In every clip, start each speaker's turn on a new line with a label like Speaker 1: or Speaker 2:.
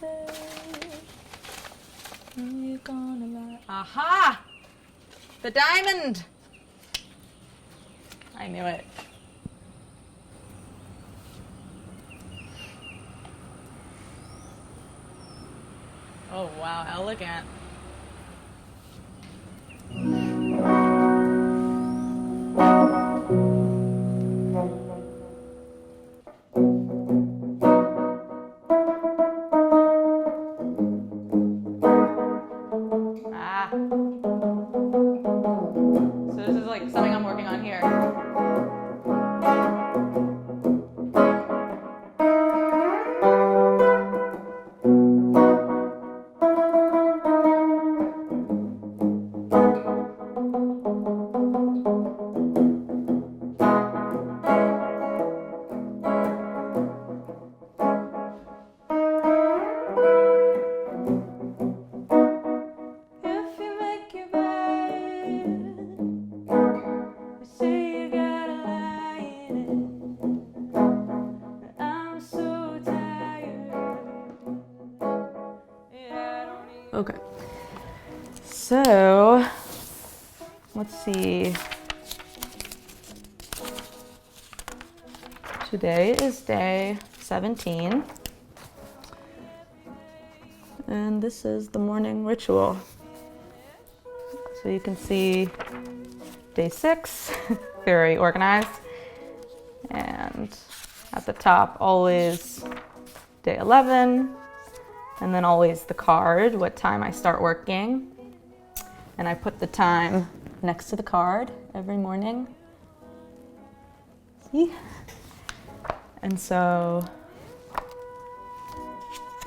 Speaker 1: stay? Are you gonna lie? Aha! The diamond! I knew it. Oh wow, elegant. Ah. So this is like something I'm working on here. Okay, so let's see. Today is day 17, and this is the morning ritual. So you can see day 6, very organized, and at the top always day 11, and then always the card, what time I start working. And I put the time next to the card every morning. See? And so,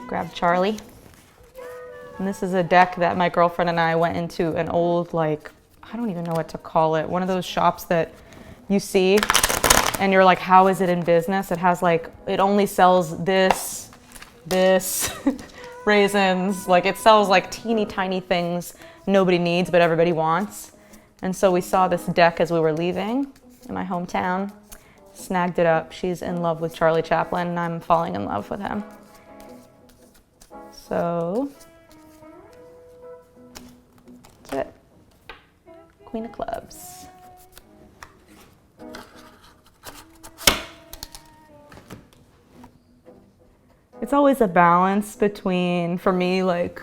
Speaker 1: grab Charlie. And this is a deck that my girlfriend and I went into an old, like, I don't even know what to call it. One of those shops that you see and you're like, how is it in business? It has like, it only sells this, raisins. Like it sells like teeny tiny things nobody needs but everybody wants. And so we saw this deck as we were leaving in my hometown, snagged it up. She's in love with Charlie Chaplin and I'm falling in love with him. So that's it. Queen of Clubs. It's always a balance between, for me, like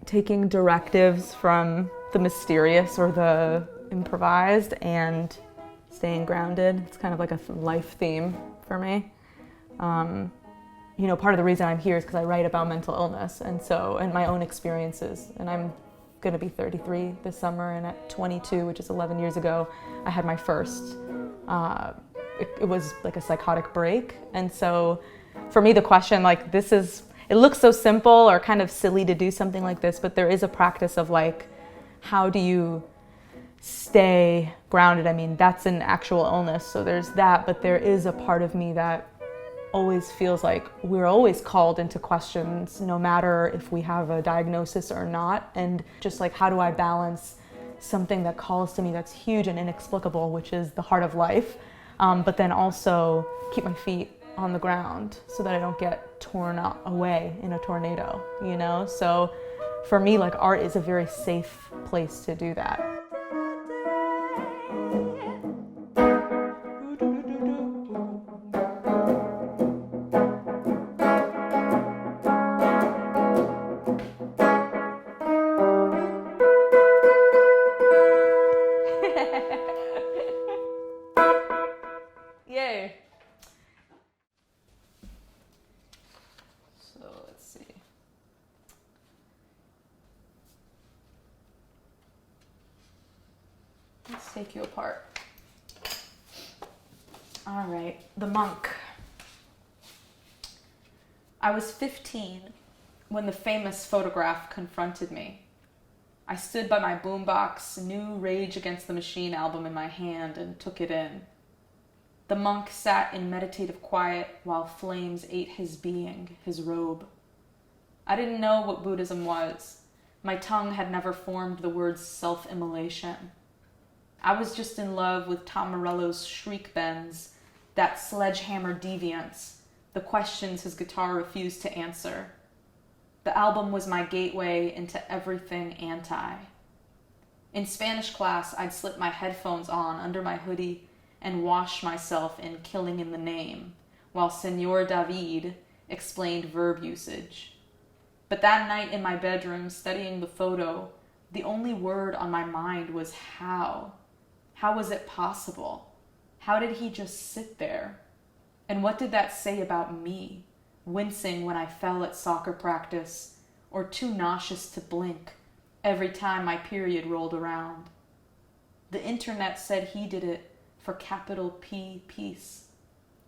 Speaker 1: taking directives from the mysterious or the improvised and staying grounded. It's kind of like a life theme for me. You know, part of the reason I'm here is because I write about mental illness and my own experiences. And I'm gonna be 33 this summer, and at 22, which is 11 years ago, I had my first. It was like a psychotic break. And so for me, the question, like, it looks so simple or kind of silly to do something like this, but there is a practice of like, how do you stay grounded? I mean, that's an actual illness, so there's that, but there is a part of me that always feels like we're always called into questions, no matter if we have a diagnosis or not. And just like, how do I balance something that calls to me that's huge and inexplicable, which is the heart of life, but then also keep my feet on the ground so that I don't get torn away in a tornado, you know? So for me, like, art is a very safe place to do that. Yay. So let's see. Let's take you apart. All right, the monk. I was 15 when the famous photograph confronted me. I stood by my boombox, new Rage Against the Machine album in my hand, and took it in. The monk sat in meditative quiet while flames ate his being, his robe. I didn't know what Buddhism was. My tongue had never formed the words self-immolation. I was just in love with Tom Morello's shriek bends, that sledgehammer deviance, the questions his guitar refused to answer.
Speaker 2: The album was my gateway into everything anti. In Spanish class, I'd slip my headphones on under my hoodie and wash myself in Killing in the Name, while Senor David explained verb usage. But that night in my bedroom, studying the photo, the only word on my mind was how. How was it possible? How did he just sit there? And what did that say about me, wincing when I fell at soccer practice, or too nauseous to blink every time my period rolled around? The internet said he did it for capital P peace,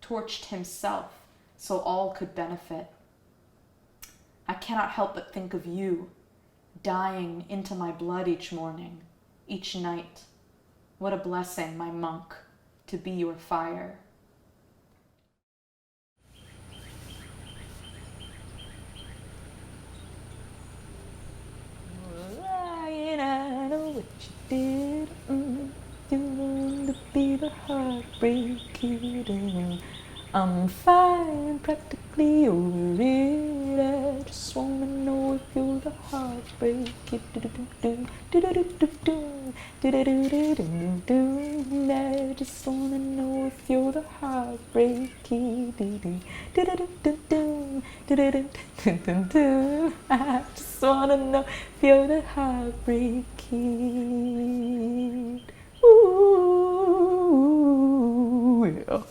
Speaker 2: torched himself so all could benefit. I cannot help but think of you, dying into my blood each morning, each night. What a blessing, my monk, to be your fire.
Speaker 1: I know what you did. You want to be the heartbreak kid. I'm fine, practically over it. I just wanna know if you're the heartbreak kid. I just wanna know if you're the heartbreak kid. I just wanna know if you're the heartbreak kid. Ooh, yeah.